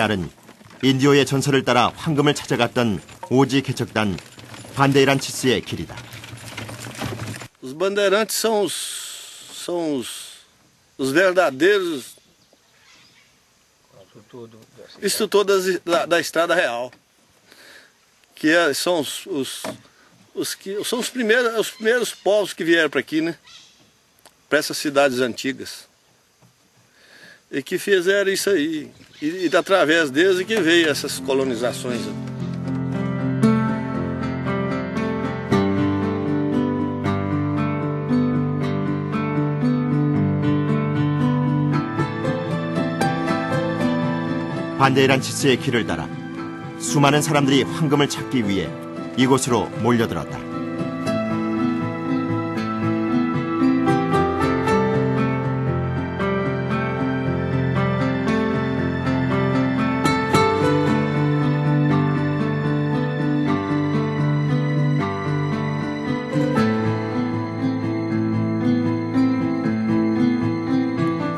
헤알은 인디오의 전설을 따라 황금을 찾아갔던 오지 개척단 반데이란치스의 길이다. Os bandeirantes são os verdadeiros instrutores da Estrada Real, que são os primeiros povos que vieram para aqui, né? Para essas cidades antigas. E que fizeram isso aí. E através deles que veio essas colonizações. 반데이란치스의 길을 따라 수많은 사람들이 황금을 찾기 위해 이곳으로 몰려들었다.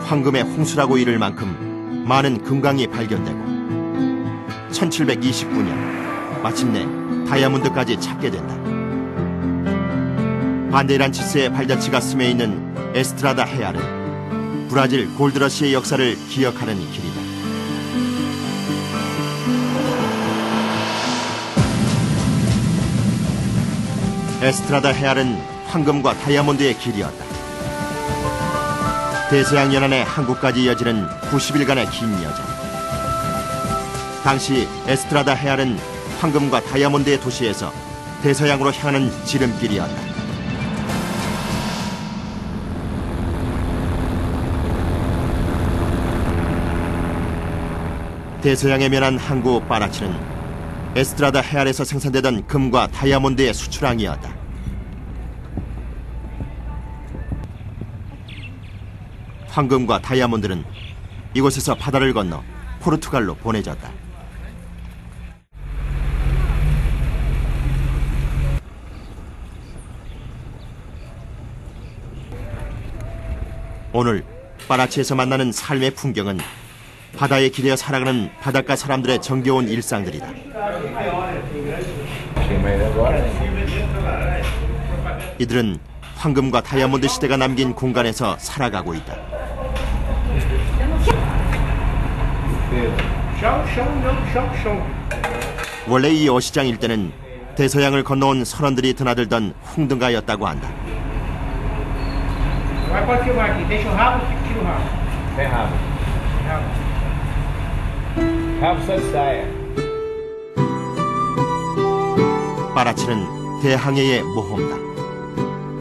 황금의 홍수라고 이를 만큼 많은 금광이 발견되고 1729년 마침내 다이아몬드까지 찾게 된다. 반데이란치스의 발자취가 스며 있는 에스트라다 헤알은 브라질 골드러시의 역사를 기억하는 길이다. 에스트라다 헤알은 황금과 다이아몬드의 길이었다. 대서양 연안의 한국까지 이어지는 90일간의 긴 여정. 당시 에스트라다 헤알은 황금과 다이아몬드의 도시에서 대서양으로 향하는 지름길이었다. 대서양에 면한 항구 파라치는 에스트라다 헤알에서 생산되던 금과 다이아몬드의 수출항이었다. 황금과 다이아몬드는 이곳에서 바다를 건너 포르투갈로 보내졌다. 오늘 파라치에서 만나는 삶의 풍경은 바다에 기대어 살아가는 바닷가 사람들의 정겨운 일상들이다. 이들은 황금과 다이아몬드 시대가 남긴 공간에서 살아가고 있다. 원래 이 어시장 일대는 대서양을 건너온 선원들이 드나들던 홍등가였다고 한다. 파라치는 대항해의 모험다.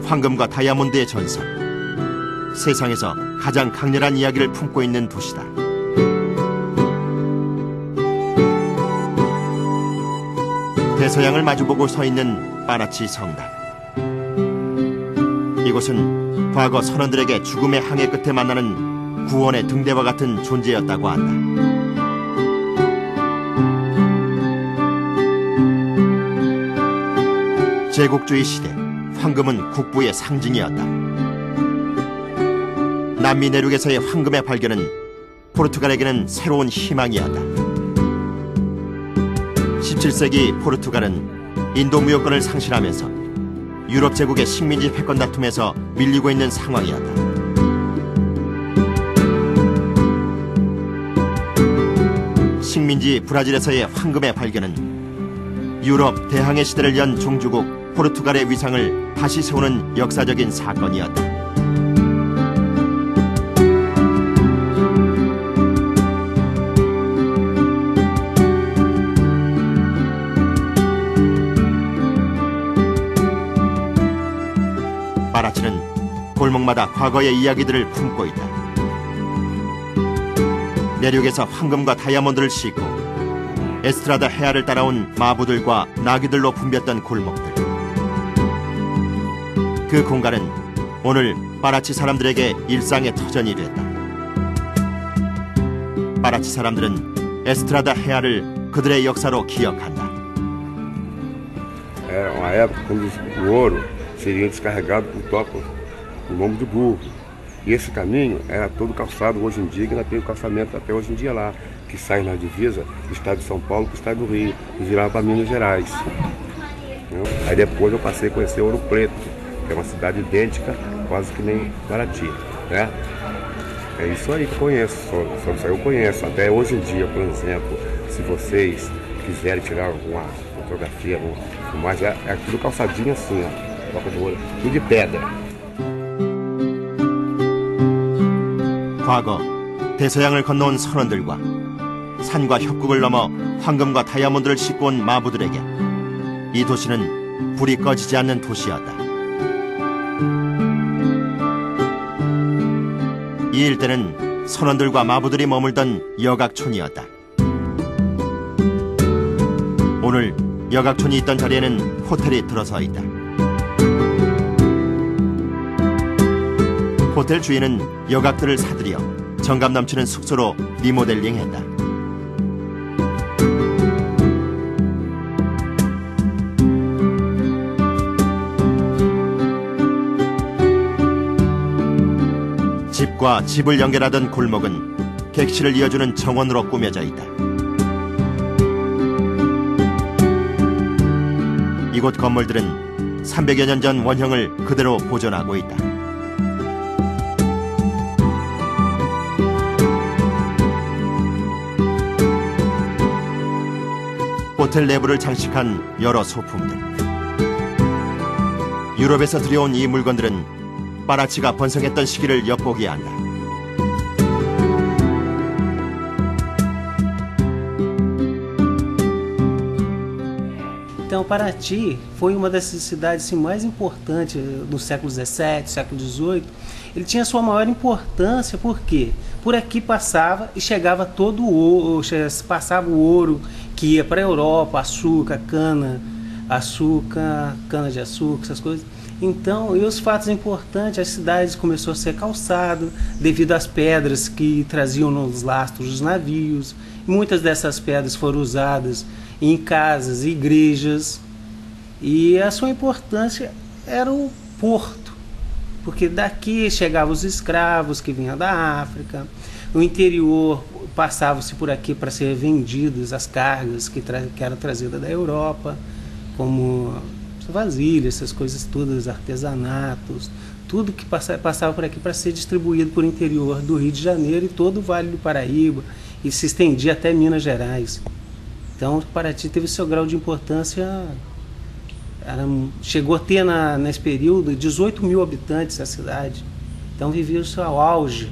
황금과 다이아몬드의 전설. 세상에서 가장 강렬한 이야기를 품고 있는 도시다. 대서양을 마주보고 서 있는 파라치 성당. 이곳은 과거 선원들에게 죽음의 항해 끝에 만나는 구원의 등대와 같은 존재였다고 한다. 제국주의 시대, 황금은 국부의 상징이었다. 남미 내륙에서의 황금의 발견은 포르투갈에게는 새로운 희망이었다. 17세기 포르투갈은 인도 무역권을 상실하면서 유럽 제국의 식민지 패권 다툼에서 밀리고 있는 상황이었다. 식민지 브라질에서의 황금의 발견은 유럽 대항해 시대를 연 종주국 포르투갈의 위상을 다시 세우는 역사적인 사건이었다. 파라치는 골목마다 과거의 이야기들을 품고 있다. 내륙에서 황금과 다이아몬드를 싣고 에스트라다 헤알을 따라온 마부들과 나귀들로 붐볐던 골목들. 그 공간은 오늘 파라치 사람들에게 일상의 터전이 됐다. 파라치 사람들은 에스트라다 헤알을 그들의 역사로 기억한다. Era uma época quando o ouro seria descarregado por topa, no lombo de burro. E esse caminho era todo calçado hoje em dia, que ainda tem o calçamento até hoje em dia lá, que saem na divisa do estado de São Paulo para o estado do Rio e viravam para Minas Gerais. Entendeu? Aí depois eu passei a conhecer Ouro Preto, que é uma cidade idêntica, quase que nem Paraty, né? É isso aí que eu conheço, só isso aí eu conheço. Até hoje em dia, por exemplo, se vocês quiserem tirar alguma fotografia, alguma filmagem, é tudo calçadinho assim, ó, toca de olho, tudo de pedra. 과거 대서양을 건너온 선원들과 산과 협곡을 넘어 황금과 다이아몬드를 싣고 온 마부들에게 이 도시는 불이 꺼지지 않는 도시였다. 이 일대는 선원들과 마부들이 머물던 여각촌이었다. 오늘 여각촌이 있던 자리에는 호텔이 들어서 있다. 호텔 주인은 여각들을 사들여 정감 넘치는 숙소로 리모델링했다. 집과 집을 연결하던 골목은 객실을 이어주는 정원으로 꾸며져 있다. 이곳 건물들은 300여 년 전 원형을 그대로 보존하고 있다. 호텔 내부를 장식한 여러 소품들. 유럽에서 들여온 이 물건들은 빠라치가 번성했던 시기를 엿보게 한다. Então, Paraty foi uma dessas cidades assim, mais importantes do século XVII, século XVIII. Ele tinha sua maior importância porque por aqui passava e chegava todo o ouro, passava o ouro que ia para a Europa, açúcar, cana de açúcar, essas coisas. Então, e os fatos importantes, a cidade começou a ser calçada devido às pedras que traziam nos lastros dos navios. Muitas dessas pedras foram usadas em casas, igrejas, e a sua importância era o porto, porque daqui chegavam os escravos que vinham da África, o interior passavam-se por aqui para ser vendidas as cargas que eram trazidas da Europa, como vasilhas, essas coisas todas, artesanatos, tudo que passava por aqui para ser distribuído por interior do Rio de Janeiro e todo o Vale do Paraíba, e se estendia até Minas Gerais. Então, Paraty teve seu grau de importância, chegou a ter nesse período 18 mil habitantes a cidade. Então, vivia o seu auge.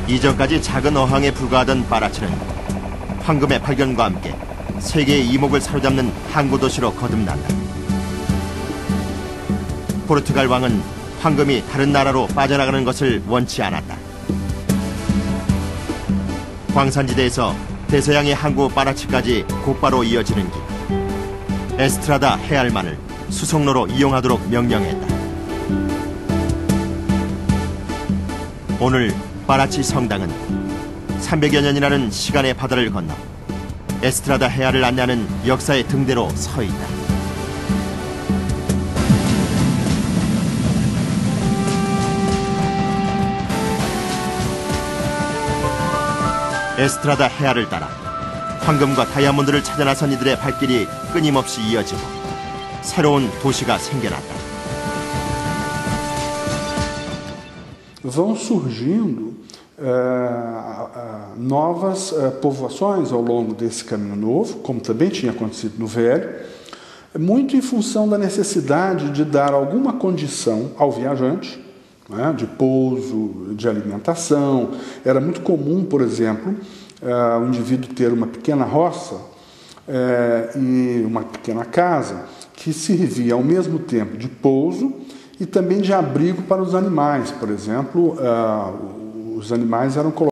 이전까지 작은 어항에 불과하던 빠라치는 황금의 발견과 함께 세계의 이목을 사로잡는 항구 도시로 거듭난다. 포르투갈 왕은 황금이 다른 나라로 빠져나가는 것을 원치 않았다. 광산지대에서 대서양의 항구 빠라치까지 곧바로 이어지는 길, 에스트라다 해알만을 수송로로 이용하도록 명령했다. 오늘 빠라치 성당은 300여 년이라는 시간의 바다를 건너 에스트라다 해알을 안내하는 역사의 등대로 서 있다. 에스트라다 해알을 따라 황금과 다이아몬드를 찾아 나선 이들의 발길이 끊임없이 이어지고 새로운 도시가 생겨났다. Vão surgindo novas povoações ao longo desse caminho novo, como também tinha acontecido no Velho, muito em função da necessidade de dar alguma condição ao viajante, né, de pouso, de alimentação. Era muito comum, por exemplo, o indivíduo ter uma pequena roça e uma pequena casa que servia ao mesmo tempo de pouso e também de abrigo para os animais. Por exemplo, os animais eram colocados